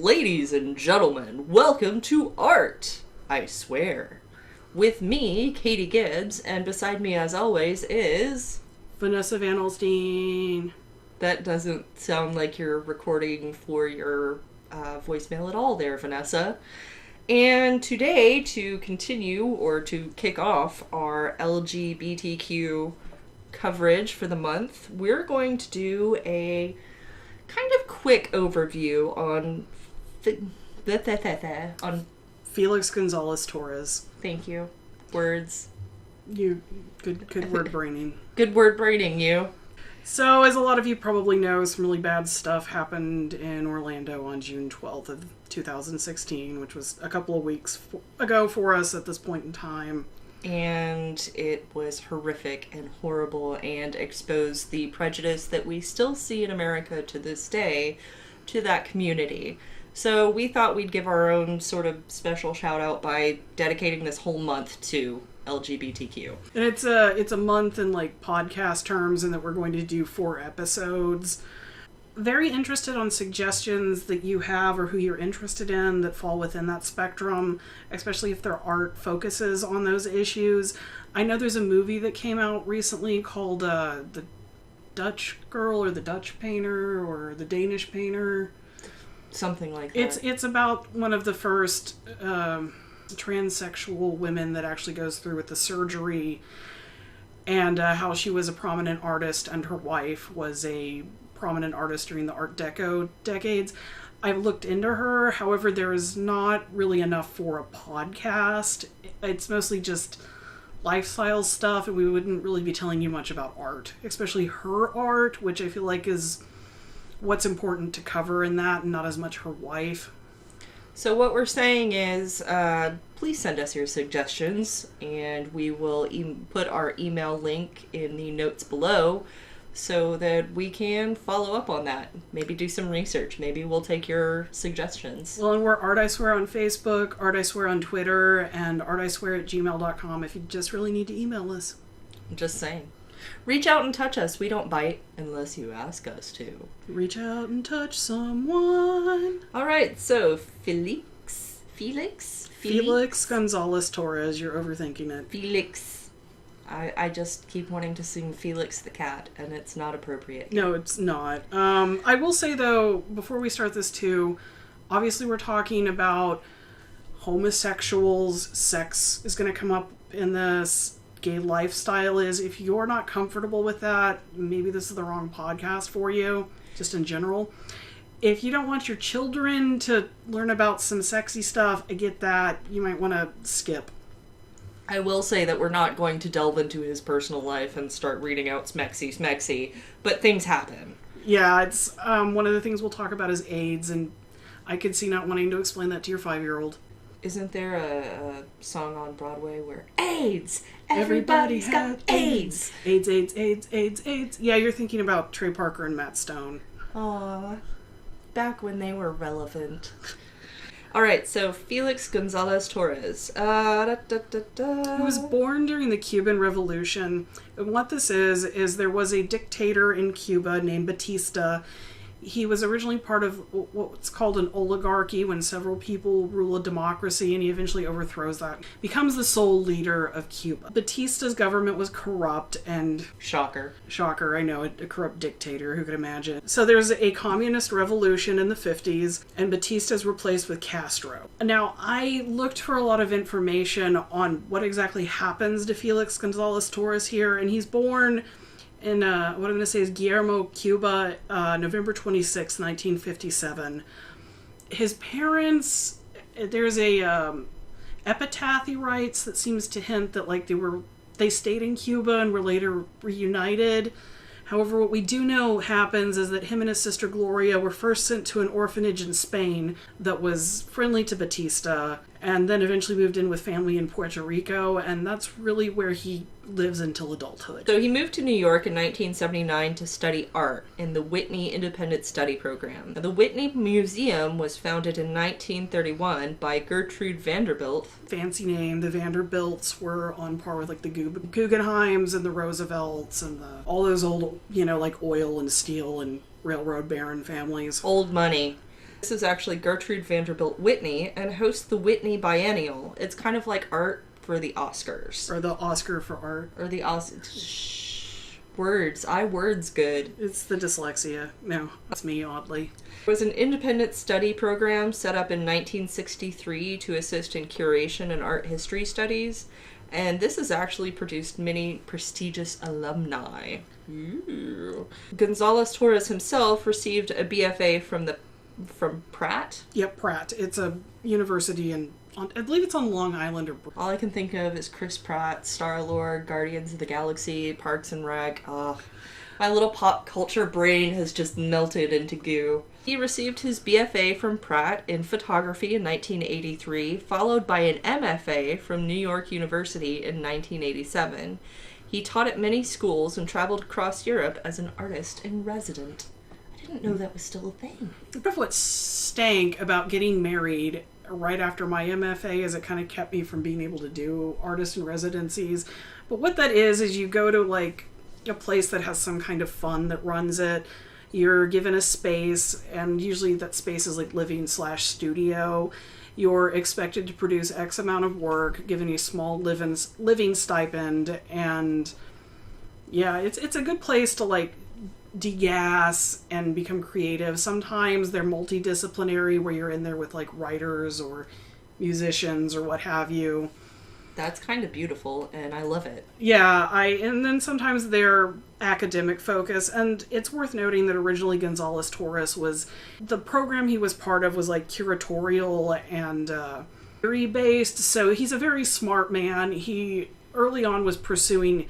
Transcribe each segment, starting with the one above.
Ladies and gentlemen, welcome to Art, I Swear. With me, Katie Gibbs, and beside me as always is... Vanessa Van Alstyne. That doesn't sound like you're recording for your voicemail at all there, Vanessa. And today, to continue, or to kick off our LGBTQ coverage for the month, we're going to do a kind of quick overview on Felix Gonzalez Torres. Thank you. Words. You good word braining. Good word braining, you. So, as a lot of you probably know, some really bad stuff happened in Orlando on June 12th of 2016, which was a couple of weeks ago for us at this point in time. And it was horrific and horrible and exposed the prejudice that we still see in America to this day to that community. So we thought we'd give our own sort of special shout out by dedicating this whole month to LGBTQ. And it's a month in like podcast terms, and that we're going to do 4 episodes. Very interested on suggestions that you have or who you're interested in that fall within that spectrum, especially if their art focuses on those issues. I know there's a movie that came out recently called The Dutch Girl or The Dutch Painter or The Danish Painter. Something like that. It's about one of the first transsexual women that actually goes through with the surgery, and how she was a prominent artist and her wife was a prominent artist during the Art Deco decades. I've looked into her, however, there is not really enough for a podcast. It's mostly just lifestyle stuff, and we wouldn't really be telling you much about art, especially her art, which I feel like is what's important to cover in that, and not as much her wife. So what we're saying is, please send us your suggestions, and we will put our email link in the notes below so that we can follow up on that. Maybe do some research. Maybe we'll take your suggestions. Well, and we're ArtIswear on Facebook, ArtIswear on Twitter, and artiswear@gmail.com if you just really need to email us. I'm just saying. Reach out and touch us. We don't bite unless you ask us to. Reach out and touch someone. All right, so Felix Gonzalez Torres. You're overthinking it. Felix. I just keep wanting to sing Felix the Cat, and it's not appropriate. No, it's not. I will say, though, before we start this, too, obviously we're talking about homosexuals. Sex is going to come up in this. Gay lifestyle is. If you're not comfortable with that, maybe this is the wrong podcast for you, just in general. If you don't want your children to learn about some sexy stuff, I get that. You might want to skip. I will say that we're not going to delve into his personal life and start reading out smexy, but things happen. Yeah, it's one of the things we'll talk about is AIDS, and I could see not wanting to explain that to your 5-year-old. Isn't there a song on Broadway where AIDS, everybody's got AIDS. AIDS, AIDS, AIDS, AIDS, AIDS. Yeah, you're thinking about Trey Parker and Matt Stone. Aw, back when they were relevant. Alright, so Felix Gonzalez Torres. He was born during the Cuban Revolution. And what this is there was a dictator in Cuba named Batista. He was originally part of what's called an oligarchy, when several people rule a democracy, and he eventually overthrows that. Becomes the sole leader of Cuba. Batista's government was corrupt and... Shocker, I know, a corrupt dictator, who could imagine? So there's a communist revolution in the 50s, and Batista's replaced with Castro. Now, I looked for a lot of information on what exactly happens to Felix Gonzalez Torres here, and he's born... in what I'm going to say is Guillermo, Cuba, November 26, 1957. His parents, there's a epitaph he writes that seems to hint that like they stayed in Cuba and were later reunited. However, what we do know happens is that him and his sister Gloria were first sent to an orphanage in Spain that was friendly to Batista, and then eventually moved in with family in Puerto Rico, and that's really where he lives until adulthood. So he moved to New York in 1979 to study art in the Whitney Independent Study Program. Now, the Whitney Museum was founded in 1931 by Gertrude Vanderbilt. Fancy name. The Vanderbilts were on par with like the Guggenheims and the Roosevelts and all those old, like oil and steel and railroad baron families. Old money. This is actually Gertrude Vanderbilt Whitney and hosts the Whitney Biennial. It's kind of like art for the Oscars. Or the Oscar for art. Or the Oscars. Words. Words good. It's the dyslexia. No, that's me, oddly. It was an independent study program set up in 1963 to assist in curation and art history studies. And this has actually produced many prestigious alumni. Ooh. Gonzalez Torres himself received a BFA from Pratt? Yep, Pratt. It's a university I believe it's on Long Island or... All I can think of is Chris Pratt, Star-Lord, Guardians of the Galaxy, Parks and Rec. Ugh. My little pop culture brain has just melted into goo. He received his BFA from Pratt in photography in 1983, followed by an MFA from New York University in 1987. He taught at many schools and traveled across Europe as an artist in resident. I didn't know that was still a thing. But what stank about getting married right after my MFA is it kind of kept me from being able to do artist in residencies. But what that is you go to like a place that has some kind of fund that runs it. You're given a space, and usually that space is like living/studio. You're expected to produce X amount of work, given a small living stipend, and yeah, it's a good place to like de-gas and become creative. Sometimes they're multidisciplinary, where you're in there with like writers or musicians or what have you. That's kind of beautiful, and I love it. Yeah, and then sometimes they're academic focus, and it's worth noting that originally Gonzalez Torres the program he was part of was like curatorial and theory-based, so he's a very smart man. He early on was pursuing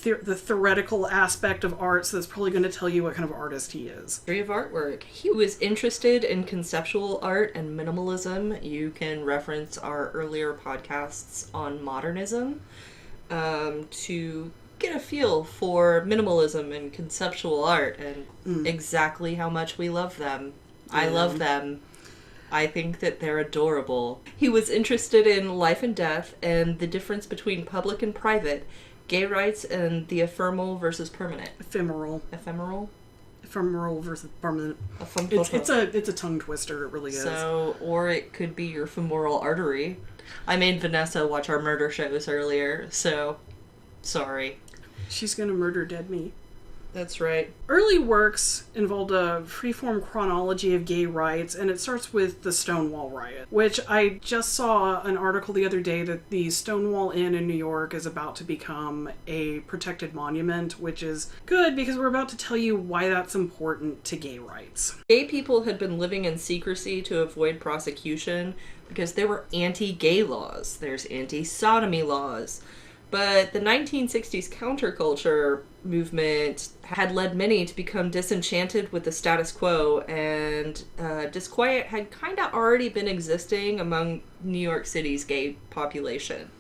the theoretical aspect of art, so that's probably going to tell you what kind of artist he is. Theory of artwork. He was interested in conceptual art and minimalism. You can reference our earlier podcasts on modernism to get a feel for minimalism and conceptual art and exactly how much we love them. I love them. I think that they're adorable. He was interested in life and death and the difference between public and private, gay rights, and the ephemeral versus permanent. Ephemeral versus permanent. It's a tongue twister. It really is. So, or it could be your femoral artery. I made Vanessa watch our murder shows earlier, so sorry. She's gonna murder dead meat. That's right. Early works involved a freeform chronology of gay rights, and it starts with the Stonewall Riot, which I just saw an article the other day that the Stonewall Inn in New York is about to become a protected monument, which is good because we're about to tell you why that's important to gay rights. Gay people had been living in secrecy to avoid prosecution because there were anti-gay laws. There's anti-sodomy laws. But the 1960s counterculture movement had led many to become disenchanted with the status quo, and disquiet had kind of already been existing among New York City's gay population.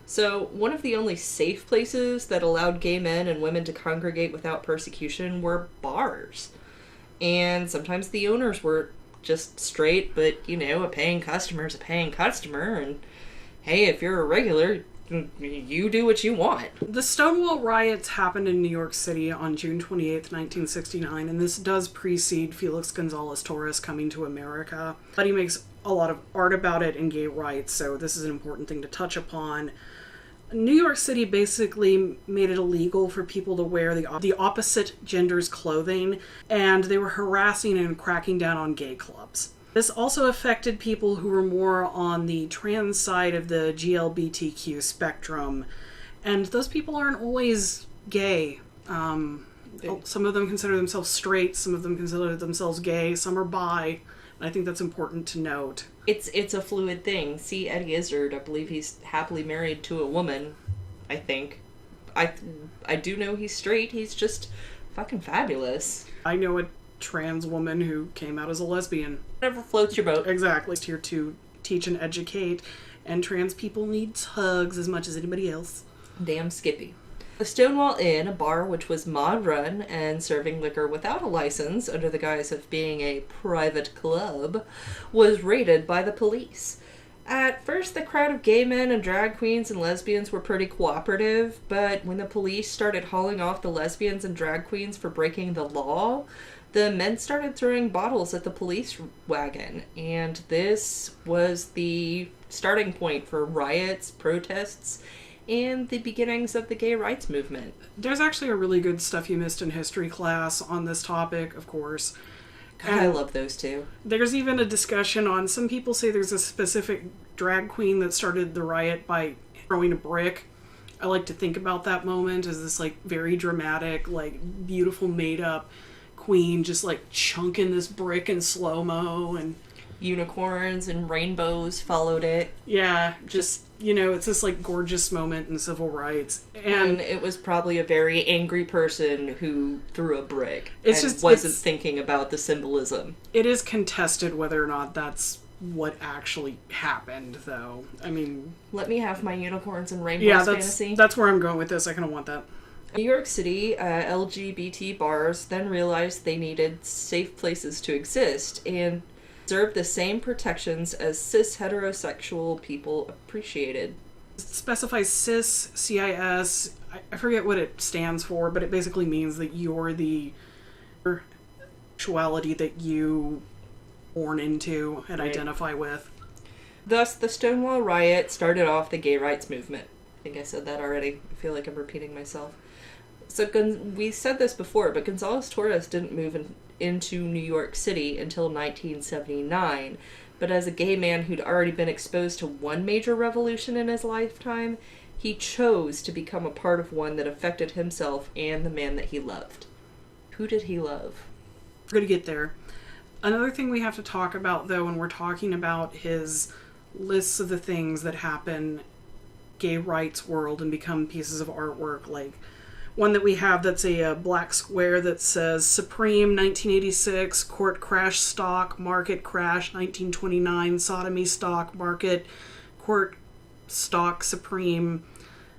So one of the only safe places that allowed gay men and women to congregate without persecution were bars. And sometimes the owners were just straight, but, a paying customer's a paying customer, and hey, if you're a regular, you do what you want. The Stonewall riots happened in New York City on June 28th, 1969, and this does precede Felix Gonzalez Torres coming to America. But he makes a lot of art about it and gay rights, so this is an important thing to touch upon. New York City basically made it illegal for people to wear the opposite gender's clothing, and they were harassing and cracking down on gay clubs. This also affected people who were more on the trans side of the GLBTQ spectrum, and those people aren't always gay. Some of them consider themselves straight, some of them consider themselves gay, some are bi, and I think that's important to note. It's a fluid thing. See Eddie Izzard, I believe he's happily married to a woman, I think. I do know he's straight, he's just fucking fabulous. I know a trans woman who came out as a lesbian. Whatever floats your boat. Exactly. Here to teach and educate, and trans people need hugs as much as anybody else. Damn Skippy. The Stonewall Inn, a bar which was mod-run and serving liquor without a license under the guise of being a private club, was raided by the police. At first, the crowd of gay men and drag queens and lesbians were pretty cooperative, but when the police started hauling off the lesbians and drag queens for breaking the law, the men started throwing bottles at the police wagon, and this was the starting point for riots, protests, and the beginnings of the gay rights movement. There's actually a really good Stuff You Missed in History class on this topic, of course. God, I love those too. There's even a discussion on, some people say there's a specific drag queen that started the riot by throwing a brick. I like to think about that moment as this, like, very dramatic, like, beautiful made-up queen just, like, chunking this brick in slow-mo, and unicorns and rainbows followed it. Yeah, just, you know, it's this, like, gorgeous moment in civil rights. And it was probably a very angry person who threw a brick wasn't thinking about the symbolism. It is contested whether or not that's what actually happened, though. I mean... Let me have my unicorns and rainbows fantasy. That's where I'm going with this. I kind of want that. New York City, LGBT bars then realized they needed safe places to exist and deserved the same protections as cis heterosexual people appreciated. It specifies cis, CIS, I forget what it stands for, but it basically means that you're the sexuality that you born into and identify with. Thus, the Stonewall Riot started off the gay rights movement. I think I said that already. I feel like I'm repeating myself. So we said this before, but Gonzalez Torres didn't move into New York City until 1979. But as a gay man who'd already been exposed to one major revolution in his lifetime, he chose to become a part of one that affected himself and the man that he loved. Who did he love? We're going to get there. Another thing we have to talk about, though, when we're talking about his lists of the things that happen gay rights world and become pieces of artwork, like one that we have that's a black square that says Supreme 1986, Court Crash Stock Market Crash 1929, Sodomy Stock Market Court Stock Supreme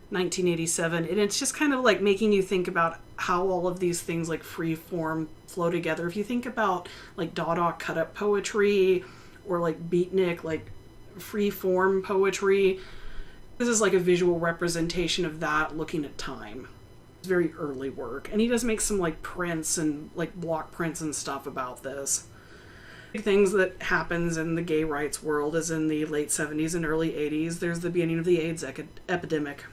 1987. And it's just kind of like making you think about how all of these things like free form flow together. If you think about like Dada cut up poetry or like beatnik, like free form poetry, this is like a visual representation of that looking at time. It's very early work. And he does make some like prints and like block prints and stuff about this. Big things that happens in the gay rights world is in the late 70s and early 80s. There's the beginning of the AIDS epidemic.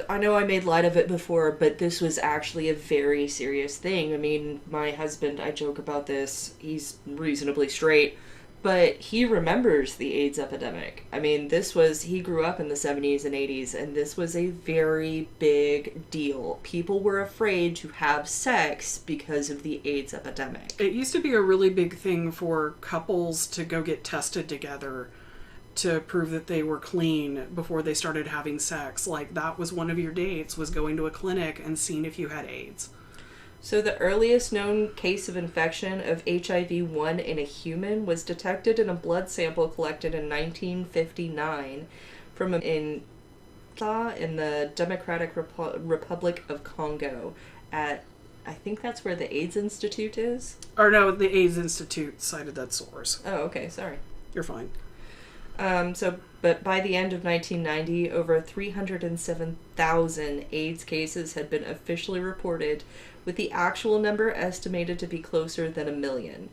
I know I made light of it before, but this was actually a very serious thing. I mean, my husband, I joke about this, he's reasonably straight, but he remembers the AIDS epidemic. I mean, he grew up in the 70s and 80s, and this was a very big deal. People were afraid to have sex because of the AIDS epidemic. It used to be a really big thing for couples to go get tested together to prove that they were clean before they started having sex. Like, that was one of your dates, was going to a clinic and seeing if you had AIDS. So the earliest known case of infection of HIV-1 in a human was detected in a blood sample collected in 1959 from in the Democratic Republic of Congo at, I think that's where the AIDS Institute is? Or no, the AIDS Institute cited that source. Oh, okay, sorry. You're fine. But by the end of 1990, over 307,000 AIDS cases had been officially reported, with the actual number estimated to be closer than 1 million.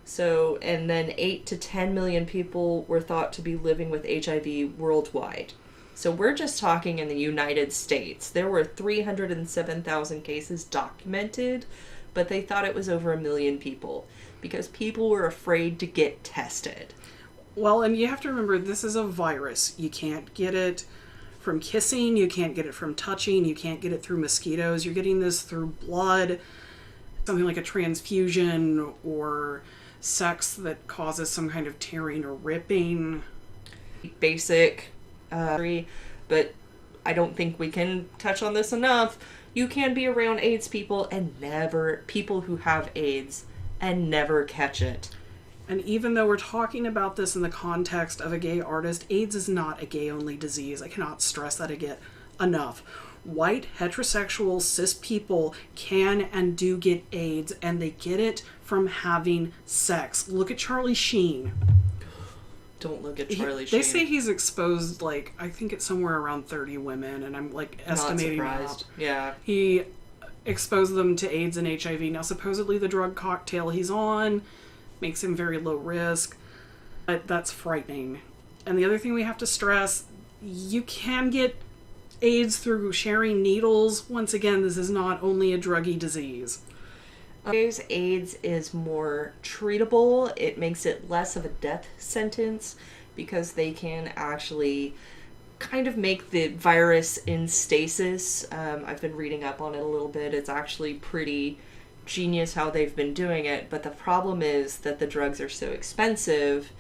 So, and then 8 to 10 million people were thought to be living with HIV worldwide. So we're just talking in the United States. There were 307,000 cases documented, but they thought it was over 1 million people because people were afraid to get tested. Well, and you have to remember, this is a virus. You can't get it from kissing, you can't get it from touching, you can't get it through mosquitoes. You're getting this through blood, something like a transfusion, or sex that causes some kind of tearing or ripping. Basic, but I don't think we can touch on this enough. You can be around AIDS people who have AIDS and never catch it. And even though we're talking about this in the context of a gay artist, AIDS is not a gay-only disease. I cannot stress that enough. White, heterosexual, cis people can and do get AIDS, and they get it from having sex. Look at Charlie Sheen. Don't look at Charlie Sheen. They say he's exposed, like, I think it's somewhere around 30 women, and I'm, like, estimating Not surprised. Yeah. He expose them to AIDS and HIV. Now, supposedly the drug cocktail he's on makes him very low risk, but that's frightening. And the other thing we have to stress, you can get AIDS through sharing needles. Once again, this is not only a druggy disease. AIDS is more treatable. It makes it less of a death sentence because they can actually kind of make the virus in stasis. I've been reading up on it a little bit. It's actually pretty genius how they've been doing it, but the problem is that the drugs are so expensive.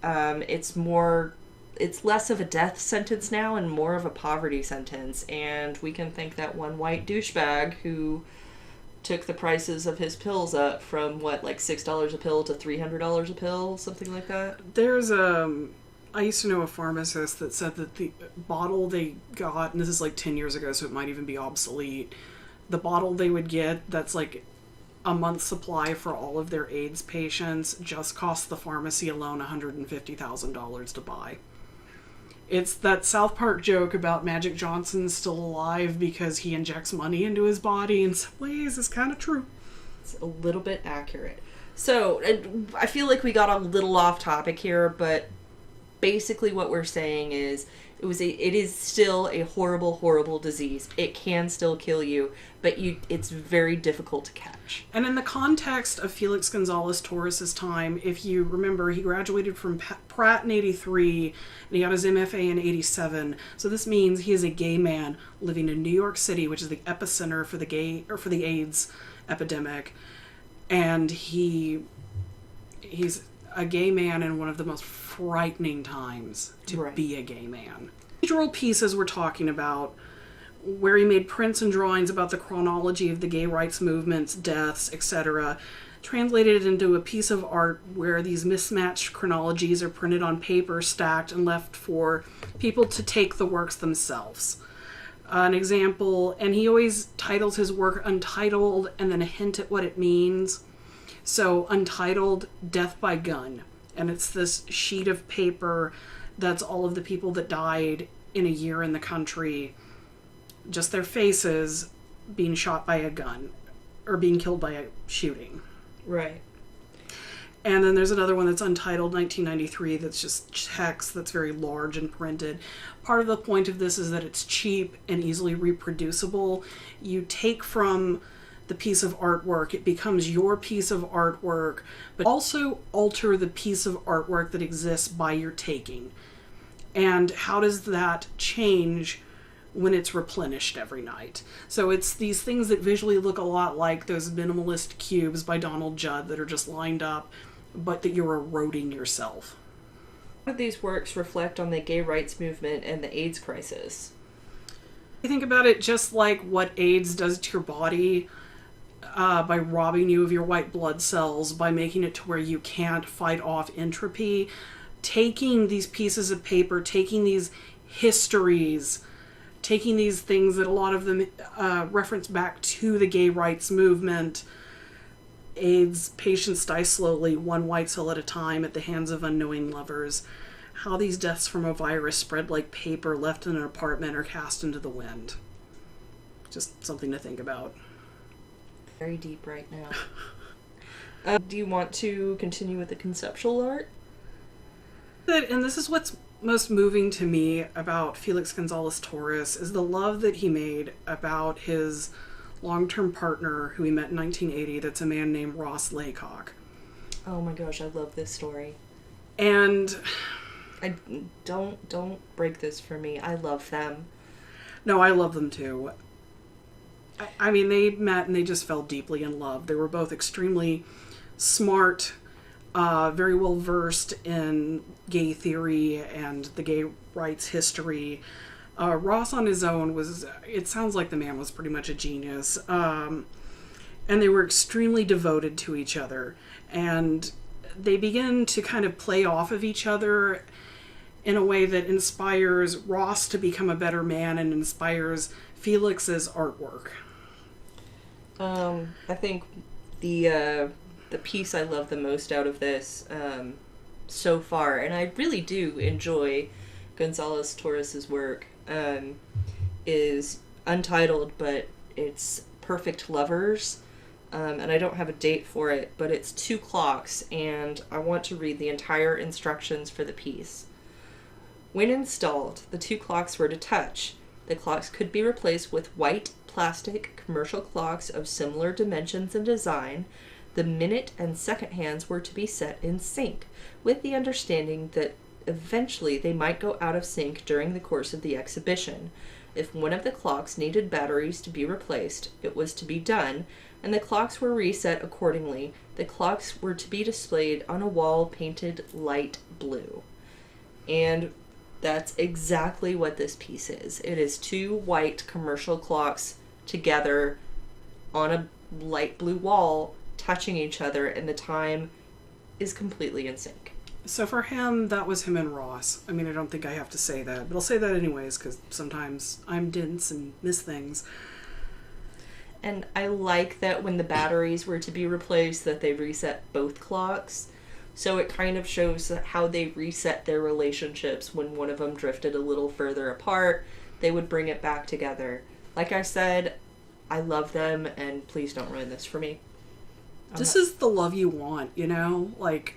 It's less of a death sentence now and more of a poverty sentence, and we can thank that one white douchebag who took the prices of his pills up from like $6 a pill to $300 a pill, something like that. There's I used to know a pharmacist that said that the bottle they got, and this is like 10 years ago, so it might even be obsolete, the bottle they would get that's like a month's supply for all of their AIDS patients just cost the pharmacy alone $150,000 to buy. It's that South Park joke about Magic Johnson still alive because he injects money into his body. In some ways, it's kind of true. It's a little bit accurate. So, I feel like we got a little off topic here, but basically what we're saying is it is still a horrible, horrible disease. It can still kill you, but it's very difficult to catch. And in the context of Felix Gonzalez Torres' time, if you remember, he graduated from Pratt in 83, and he got his MFA in 87. So this means he is a gay man living in New York City, which is the epicenter for the AIDS epidemic. And he's a gay man in one of the most frightening times to be a gay man. Procedural pieces we're talking about, where he made prints and drawings about the chronology of the gay rights movements, deaths, etc., translated it into a piece of art where these mismatched chronologies are printed on paper, stacked, and left for people to take the works themselves. An example, and he always titles his work Untitled and then a hint at what it means. So Untitled, Death by Gun. And it's this sheet of paper that's all of the people that died in a year in the country, just their faces being shot by a gun or being killed by a shooting. Right. And then there's another one that's Untitled 1993 that's just text that's very large and printed. Part of the point of this is that it's cheap and easily reproducible. You take from the piece of artwork, it becomes your piece of artwork, but also alter the piece of artwork that exists by your taking. And how does that change when it's replenished every night? So it's these things that visually look a lot like those minimalist cubes by Donald Judd that are just lined up, but that you're eroding yourself. How do these works reflect on the gay rights movement and the AIDS crisis? I think about it just like what AIDS does to your body, by robbing you of your white blood cells, by making it to where you can't fight off entropy. Taking these pieces of paper, taking these histories, taking these things that a lot of them reference back to the gay rights movement. AIDS patients die slowly, one white cell at a time, at the hands of unknowing lovers. How these deaths from a virus spread like paper left in an apartment or cast into the wind. Just something to think about. Very deep right now. Do you want to continue with the conceptual art? And this is what's most moving to me about Felix Gonzalez Torres, is the love that he made about his long-term partner who he met in 1980, that's a man named Ross Laycock. Oh my gosh, I love this story. And don't break this for me. I love them. No, I love them too. I mean, they met and they just fell deeply in love. They were both extremely smart, very well versed in gay theory and the gay rights history. Ross on his own it sounds like the man was pretty much a genius. And they were extremely devoted to each other. And they begin to kind of play off of each other in a way that inspires Ross to become a better man and inspires Felix's artwork. I think the piece I love the most out of this so far, and I really do enjoy Gonzalez Torres's work, is Untitled, but it's perfect lovers. And I don't have a date for it, but it's 2 clocks, and I want to read the entire instructions for the piece. When installed, the 2 clocks were to touch. The clocks could be replaced with white plastic commercial clocks of similar dimensions and design. The minute and second hands were to be set in sync, with the understanding that eventually they might go out of sync during the course of the exhibition. If one of the clocks needed batteries to be replaced, it was to be done, and the clocks were reset accordingly. The clocks were to be displayed on a wall painted light blue. And that's exactly what this piece is. It is 2 white commercial clocks together on a light blue wall, touching each other, and the time is completely in sync. So for him, that was him and Ross. I mean, I don't think I have to say that, but I'll say that anyways, because sometimes I'm dense and miss things. And I like that when the batteries were to be replaced, that they reset both clocks. So it kind of shows how they reset their relationships. When one of them drifted a little further apart, they would bring it back together. Like I said, I love them, and please don't ruin this for me. This is the love you want, you know? Like,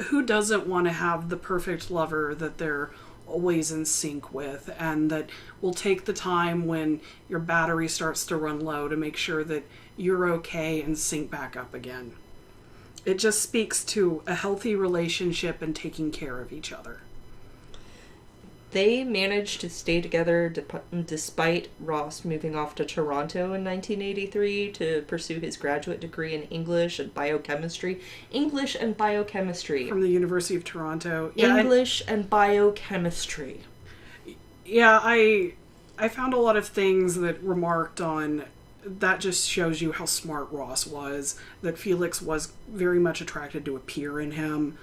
who doesn't want to have the perfect lover that they're always in sync with, and that will take the time when your battery starts to run low to make sure that you're okay and sync back up again. It just speaks to a healthy relationship and taking care of each other. They managed to stay together despite Ross moving off to Toronto in 1983 to pursue his graduate degree in English and biochemistry. English and biochemistry. From the University of Toronto. Yeah, English and biochemistry. Yeah, I found a lot of things that remarked on. That just shows you how smart Ross was, that Felix was very much attracted to a peer in him.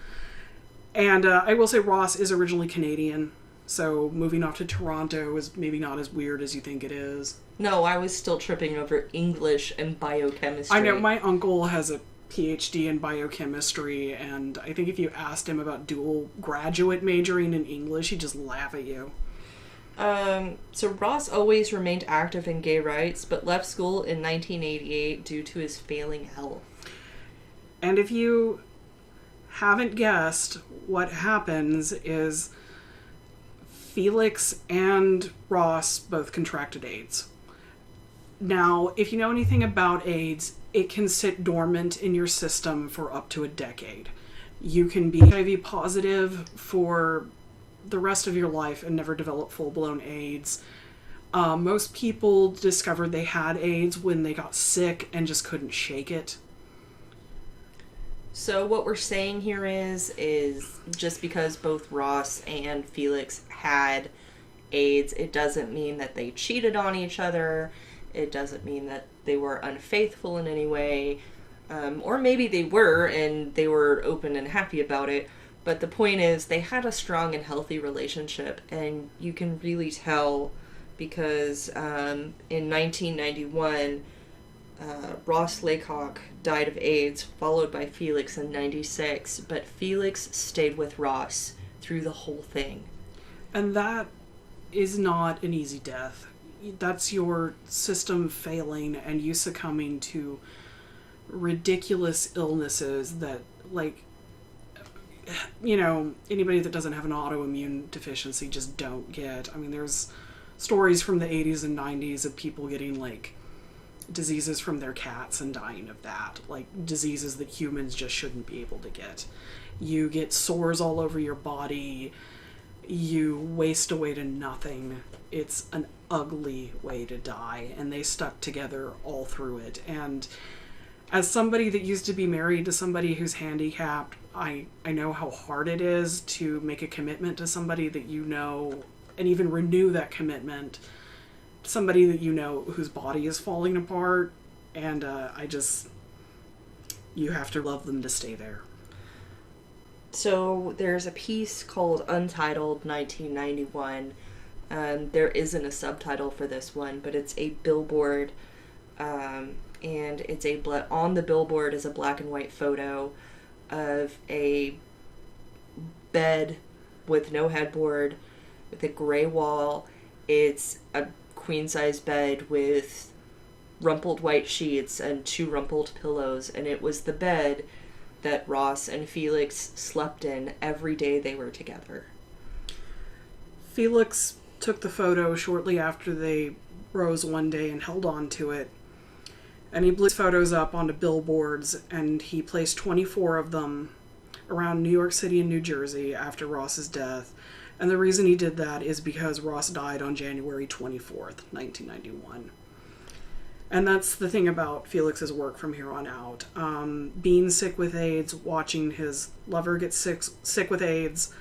And I will say Ross is originally Canadian, so moving off to Toronto is maybe not as weird as you think it is. No, I was still tripping over English and biochemistry. I know, my uncle has a PhD in biochemistry, and I think if you asked him about dual graduate majoring in English, he'd just laugh at you. So Ross always remained active in gay rights, but left school in 1988 due to his failing health. And if you haven't guessed, what happens is Felix and Ross both contracted AIDS. Now, if you know anything about AIDS, it can sit dormant in your system for up to a decade. You can be HIV positive for the rest of your life and never develop full-blown AIDS. Most people discovered they had AIDS when they got sick and just couldn't shake it. So what we're saying here is just because both Ross and Felix had AIDS, it doesn't mean that they cheated on each other. It doesn't mean that they were unfaithful in any way. Or maybe they were, and they were open and happy about it. But the point is, they had a strong and healthy relationship, and you can really tell because in 1991, Ross Laycock died of AIDS, followed by Felix in 96, but Felix stayed with Ross through the whole thing. And that is not an easy death. That's your system failing and you succumbing to ridiculous illnesses that, like, you know, anybody that doesn't have an autoimmune deficiency just don't get. I mean, there's stories from the 80s and 90s of people getting, like, diseases from their cats and dying of that. Like, diseases that humans just shouldn't be able to get. You get sores all over your body. You waste away to nothing. It's an ugly way to die, and they stuck together all through it. And as somebody that used to be married to somebody who's handicapped, I know how hard it is to make a commitment to somebody that you know, and even renew that commitment to somebody that you know whose body is falling apart. And you have to love them to stay there. So there's a piece called Untitled 1991. There isn't a subtitle for this one, but it's a billboard, and it's on the billboard is a black and white photo of a bed with no headboard, with a gray wall. It's a queen size bed with rumpled white sheets and 2 rumpled pillows, and it was the bed that Ross and Felix slept in every day they were together. Felix took the photo shortly after they rose one day and held on to it. And he blew photos up onto billboards, and he placed 24 of them around New York City and New Jersey after Ross's death. And the reason he did that is because Ross died on January 24th, 1991. And that's the thing about Felix's work from here on out. Being sick with AIDS, watching his lover get sick with AIDS,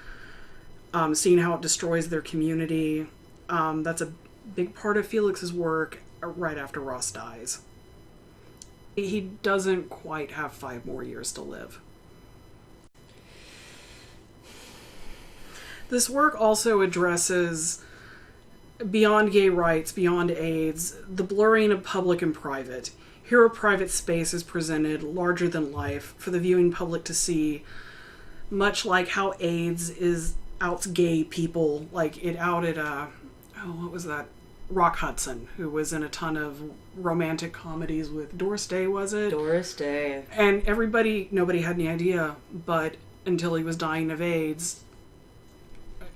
seeing how it destroys their community. That's a big part of Felix's work right after Ross dies. He doesn't quite have 5 more years to live. This work also addresses, beyond gay rights, beyond AIDS, the blurring of public and private. Here a private space is presented larger than life for the viewing public to see, much like how AIDS outs gay people. Like it outed, what was that? Rock Hudson, who was in a ton of romantic comedies with Doris Day, was it? Doris Day. And nobody had any idea, but until he was dying of AIDS,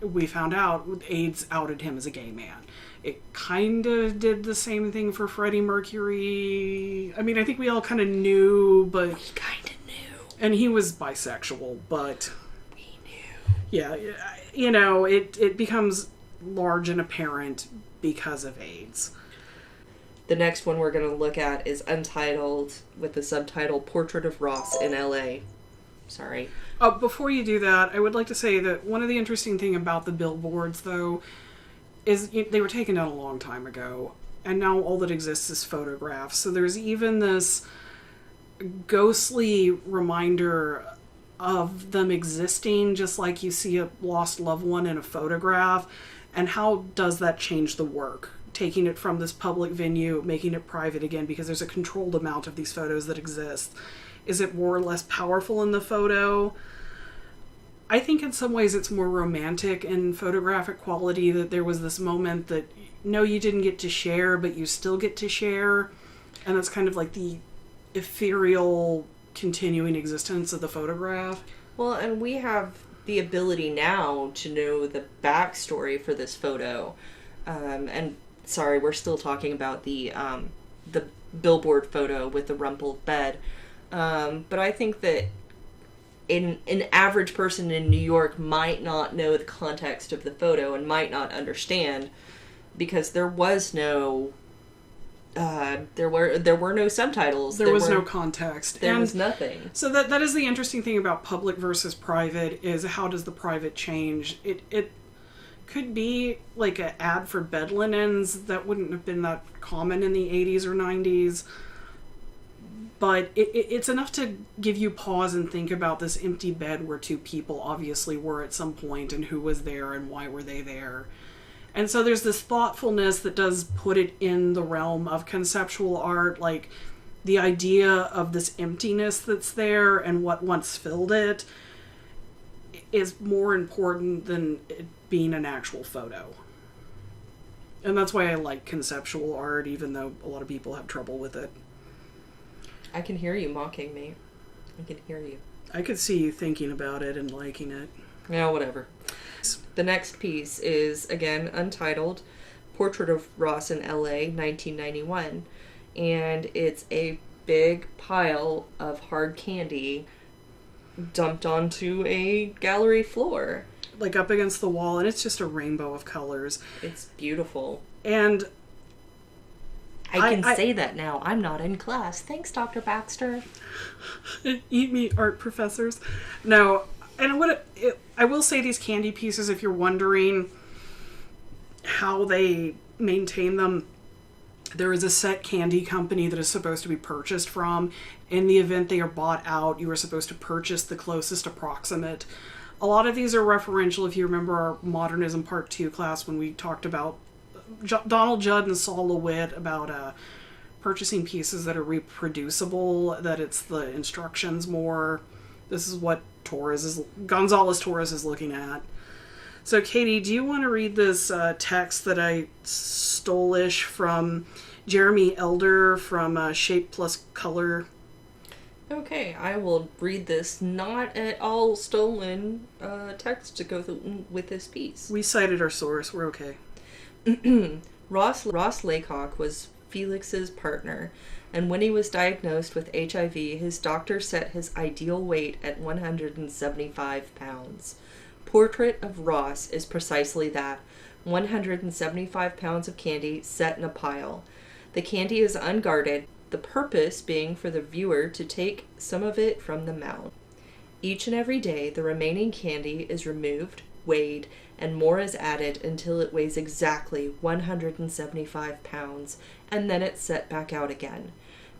we found out AIDS outed him as a gay man. It kind of did the same thing for Freddie Mercury. I mean, I think we all kind of knew, but... We kind of knew. And he was bisexual, but... We knew. Yeah, it becomes large and apparent because of AIDS. The next one we're going to look at is Untitled, with the subtitle Portrait of Ross in L.A. Sorry. Before you do that, I would like to say that one of the interesting thing about the billboards, though, is they were taken down a long time ago, and now all that exists is photographs. So there's even this ghostly reminder of them existing, just like you see a lost loved one in a photograph. And how does that change the work? Taking it from this public venue, making it private again, because there's a controlled amount of these photos that exist. Is it more or less powerful in the photo? I think in some ways it's more romantic in photographic quality, that there was this moment that, no, you didn't get to share, but you still get to share. And that's kind of like the ethereal continuing existence of the photograph. Well, and we have the ability now to know the backstory for this photo. And sorry, we're still talking about the billboard photo with the rumpled bed. But I think that an average person in New York might not know the context of the photo and might not understand, because there was no there were no subtitles. There was no context. There was nothing. So that is the interesting thing about public versus private, is how does the private change? It could be like an ad for bed linens that wouldn't have been that common in the 80s or 90s. But it's enough to give you pause and think about this empty bed where 2 people obviously were at some point, and who was there and why were they there. And so there's this thoughtfulness that does put it in the realm of conceptual art, like the idea of this emptiness that's there and what once filled it is more important than it being an actual photo. And that's why I like conceptual art, even though a lot of people have trouble with it. I can hear you mocking me. I can hear you. I could see you thinking about it and liking it. Yeah, whatever. The next piece is, again, Untitled, Portrait of Ross in L.A., 1991. And it's a big pile of hard candy dumped onto a gallery floor. Like up against the wall, and it's just a rainbow of colors. It's beautiful. And I can say that now. I'm not in class. Thanks, Dr. Baxter. Eat me, art professors. No, and I will say, these candy pieces, if you're wondering how they maintain them, there is a set candy company that is supposed to be purchased from. In the event they are bought out, you are supposed to purchase the closest approximate. A lot of these are referential. If you remember our Modernism Part 2 class, when we talked about Donald Judd and Saul LeWitt about purchasing pieces that are reproducible, that it's the instructions more. This is what Gonzalez Torres is looking at. So, Katie, do you want to read this text that I stole-ish from Jeremy Elder from Shape Plus Color. Okay, I will read this not at all stolen text to go with this piece. We cited our source. We're okay. Ross Laycock was Felix's partner, and when he was diagnosed with HIV, his doctor set his ideal weight at 175 pounds. Portrait of Ross is precisely that, 175 pounds of candy set in a pile. The candy is unguarded, the purpose being for the viewer to take some of it from the mouth. Each and every day, the remaining candy is removed, weighed, and more is added until it weighs exactly 175 pounds, and then it's set back out again.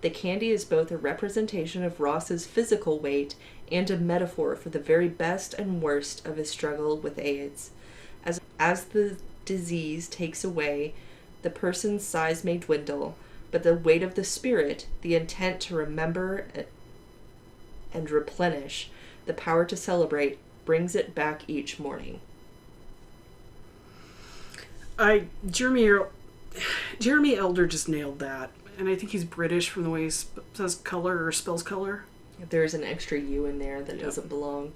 The candy is both a representation of Ross's physical weight and a metaphor for the very best and worst of his struggle with AIDS. As the disease takes away, the person's size may dwindle, but the weight of the spirit, the intent to remember and replenish, the power to celebrate, brings it back each morning. Jeremy Elder just nailed that. And I think he's British from the way he says color or spells color. There's an extra U in there that doesn't belong.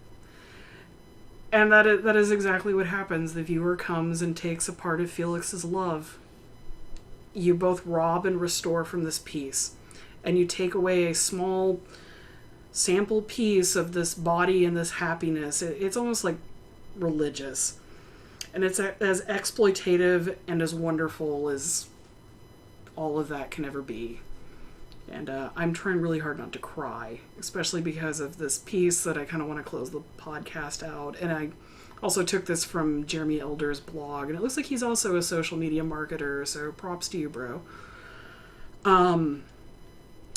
And that is exactly what happens. The viewer comes and takes a part of Felix's love. You both rob and restore from this piece. And you take away a small sample piece of this body and this happiness. It's almost like religious. And it's as exploitative and as wonderful as all of that can ever be. And I'm trying really hard not to cry, especially because of this piece that I kind of want to close the podcast out. And I also took this from Jeremy Elder's blog, and it looks like he's also a social media marketer, so props to you, bro.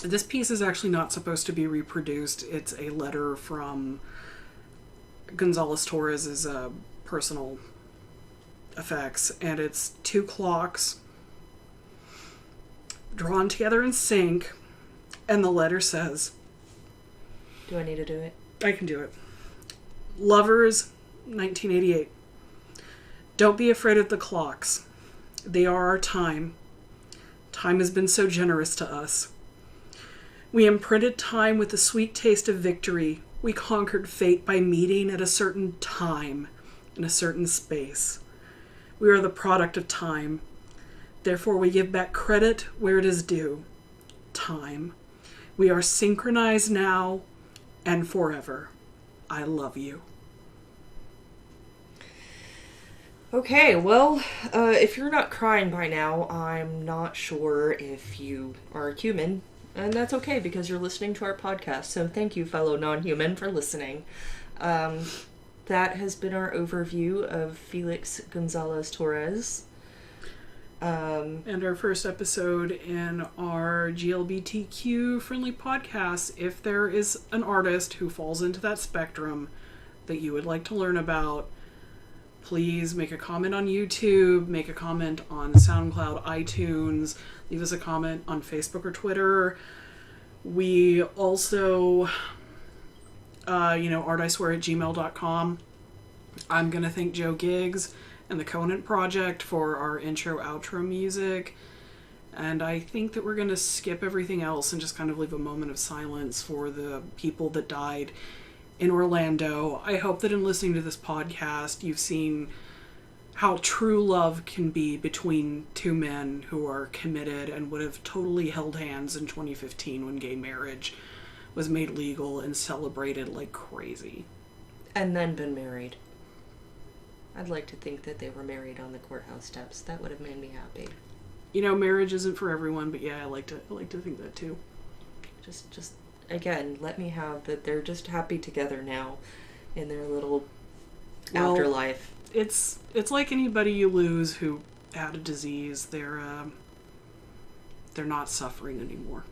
This piece is actually not supposed to be reproduced. It's a letter from Gonzalez Torres' personal effects, and it's 2 clocks drawn together in sync, and the letter says... Do I need to do it? I can do it. Lovers, 1988. Don't be afraid of the clocks. They are our time. Time has been so generous to us. We imprinted time with the sweet taste of victory. We conquered fate by meeting at a certain time in a certain space. We are the product of time. Therefore, we give back credit where it is due. Time. We are synchronized now and forever. I love you. Okay, well, if you're not crying by now, I'm not sure if you are human. And that's okay, because you're listening to our podcast. So thank you, fellow non-human, for listening. That has been our overview of Felix Gonzalez Torres. And our first episode in our GLBTQ friendly podcast. If there is an artist who falls into that spectrum that you would like to learn about, please make a comment on YouTube, make a comment on SoundCloud, iTunes, leave us a comment on Facebook or Twitter. We also, ArtIswear@gmail.com. I'm going to thank Joe Giggs and the Conant Project for our intro-outro music. And I think that we're going to skip everything else and just kind of leave a moment of silence for the people that died in Orlando. I hope that in listening to this podcast, you've seen how true love can be between two men who are committed and would have totally held hands in 2015 when gay marriage was made legal and celebrated like crazy. And then been married. I'd like to think that they were married on the courthouse steps. That would have made me happy. Marriage isn't for everyone, but yeah, I like to think that too. Just again, let me have that they're just happy together now in their little afterlife. It's like anybody you lose who had a disease. They're not suffering anymore.